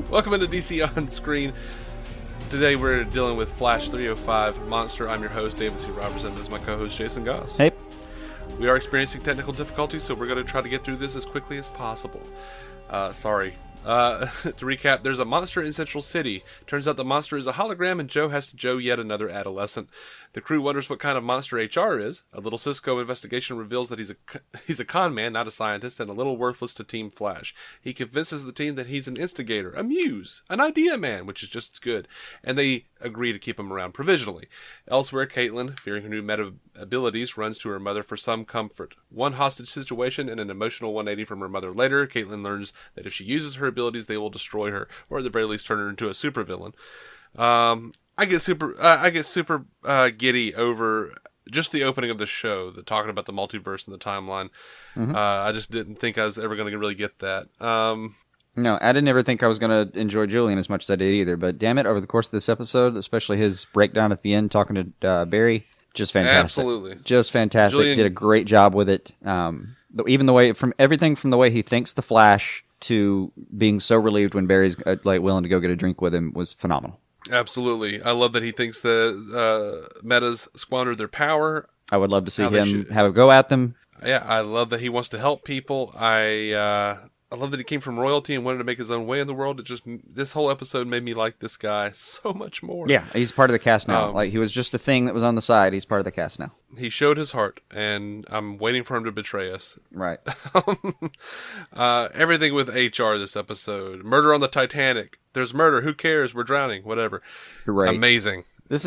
Welcome into DC On Screen. Today we're dealing with Flash 305 Monster. I'm your host, David C. Robertson. This is my co-host, Jason Goss. Hey. We are experiencing technical difficulties, so we're going to try to get through this as quickly as possible. Sorry. To recap, there's a monster in Central City. Turns out the monster is a hologram, and Joe has to Joe yet another adolescent. The crew wonders what kind of monster HR is. A little Cisco investigation reveals that he's a con man, not a scientist, and a little worthless to Team Flash. He convinces the team that he's an instigator, a muse, an idea man, which is just as good, and they agree to keep him around provisionally. Elsewhere, Caitlin, fearing her new meta abilities, runs to her mother for some comfort. One hostage situation and an emotional 180 from her mother later, Caitlin learns that if she uses her abilities, they will destroy her, or at the very least turn her into a supervillain. I get super giddy over just the opening of the show, talking about the multiverse and the timeline. Mm-hmm. I just didn't think I was ever going to really get that. No, I didn't ever think I was going to enjoy Julian as much as I did either. But damn it, over the course of this episode, especially his breakdown at the end, talking to Barry, just fantastic. Absolutely, just fantastic. Julian did a great job with it. Even the way from the way he thinks the Flash to being so relieved when Barry's willing to go get a drink with him was phenomenal. Absolutely. I love that he thinks the metas squandered their power. I would love to see him have a go at them. Yeah, I love that he wants to help people. I love that he came from royalty and wanted to make his own way in the world. This whole episode made me like this guy so much more. Yeah, he's part of the cast now. He was just a thing that was on the side. He's part of the cast now. He showed his heart, and I'm waiting for him to betray us. Right. Everything with HR this episode. Murder on the Titanic. There's murder. Who cares? We're drowning. Whatever. Right. Amazing. This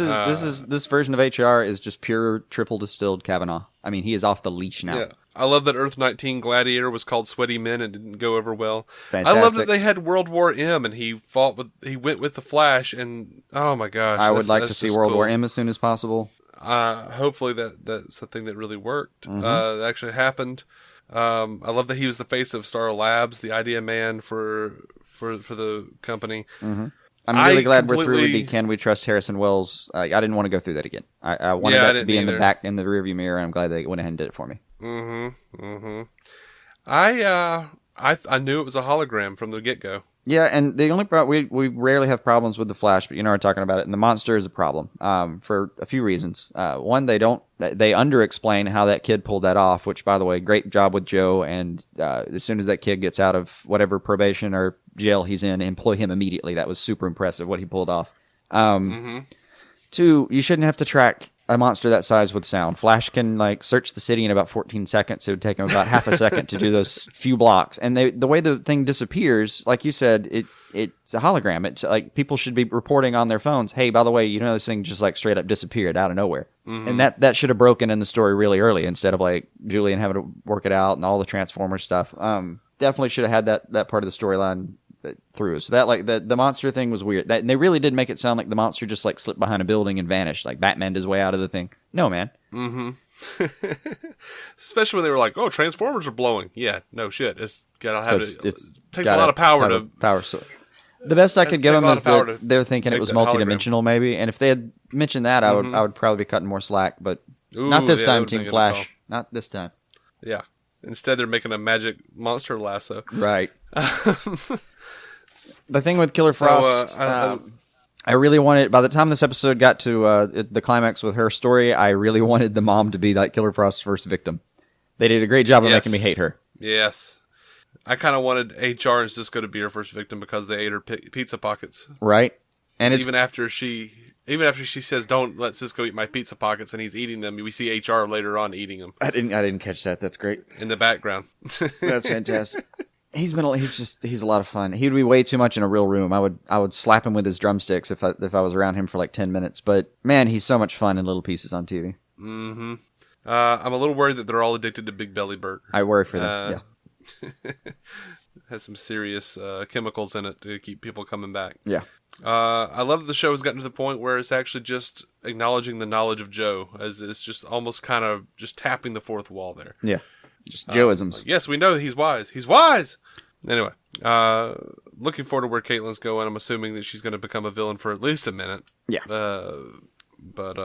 version of HR is just pure triple distilled Kavanaugh. I mean, he is off the leash now. Yeah. I love that Earth 19 Gladiator was called Sweaty Men and didn't go over well. Fantastic. I love that they had World War M and he went with the Flash, and oh my gosh. I would like to see World War M as soon as possible. Hopefully that's something that really worked. Mm-hmm. That actually happened. I love that he was the face of Star Labs, the idea man for the company. Mm-hmm. I'm really glad we're through with the Can We Trust Harrison Wells. I didn't want to go through that again. I wanted that to be in the rearview mirror, and I'm glad they went ahead and did it for me. Mm-hmm. Mm-hmm. I knew it was a hologram from the get-go. Yeah, and the only problem we rarely have problems with the Flash, but you know we're talking about it, and the monster is a problem for a few reasons. One, they under-explain how that kid pulled that off, which, by the way, great job with Joe, and as soon as that kid gets out of whatever probation or jail he's in, employ him immediately. That was super impressive what he pulled off. Two, you shouldn't have to track a monster that size with sound. Flash can search the city in about 14 seconds. It would take him about half a second to do those few blocks. And the way the thing disappears, like you said, it's a hologram. It's like people should be reporting on their phones, hey, by the way, you know this thing just straight up disappeared out of nowhere. Mm-hmm. And that should have broken in the story really early instead of Julian having to work it out and all the Transformer stuff. Definitely should have had that part of the storyline through. So that the monster thing was weird. And they really did make it sound like the monster just slipped behind a building and vanished, like Batman his way out of the thing. No, man. Mm-hmm. Especially when they were like, "Oh, Transformers are blowing." Yeah, no shit. It's gotta have it takes a lot of power to power. So the best I could give them is they're thinking it was multidimensional, maybe. And if they had mentioned that, I would probably be cutting more slack. But not this time, Team Flash. Not this time. Yeah. Instead, they're making a magic monster lasso. Right. The thing with Killer Frost, I really wanted, by the time this episode got to the climax with her story, I really wanted the mom to be Killer Frost's first victim. They did a great job of making me hate her. Yes. I kind of wanted HR and Cisco to be her first victim because they ate her pizza pockets. Right. And even after she says, "Don't let Cisco eat my pizza pockets," and he's eating them, we see HR later on eating them. I didn't catch that. That's great. In the background. That's fantastic. He's a lot of fun. He would be way too much in a real room. I would slap him with his drumsticks if I was around him for 10 minutes. But man, he's so much fun in little pieces on TV. Mm-hmm. I'm a little worried that they're all addicted to Big Belly Burt. I worry for them. Yeah. Has some serious chemicals in it to keep people coming back. Yeah. I love that the show has gotten to the point where it's actually just acknowledging the knowledge of Joe, as it's just almost kind of just tapping the fourth wall there. Yeah. Just Joeisms. Yes, we know he's wise. He's wise! Anyway, looking forward to where Caitlin's going. I'm assuming that she's going to become a villain for at least a minute. Yeah. But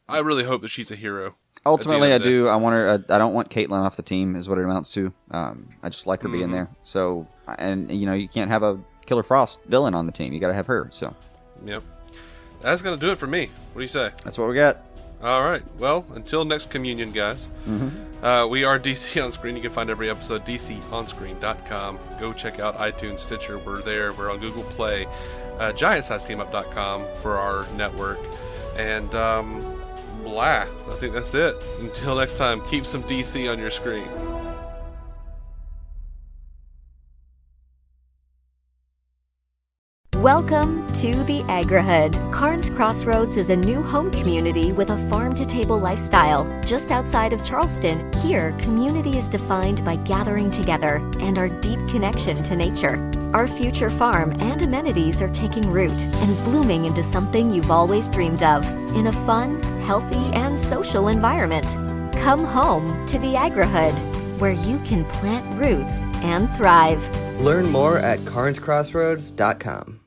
I really hope that she's a hero. Ultimately, I do. I want her. I don't want Caitlin off the team, is what it amounts to. I just like her being there. So, and you can't have a Killer Frost villain on the team. You got to have her. So Yep. That's going to do it for me. What do you say? that's what we got. All right. Well, until next communion, guys. We are DC On Screen. You can find every episode DCOnScreen.com. Go check out iTunes, Stitcher. We're there. We're on Google Play. GiantSizeTeamUp.com for our network. And blah. I think that's it. Until next time, keep some DC on your screen. Welcome to the Agrihood. Carnes Crossroads is a new home community with a farm-to-table lifestyle. Just outside of Charleston, here, community is defined by gathering together and our deep connection to nature. Our future farm and amenities are taking root and blooming into something you've always dreamed of in a fun, healthy, and social environment. Come home to the Agrihood, where you can plant roots and thrive. Learn more at carnescrossroads.com.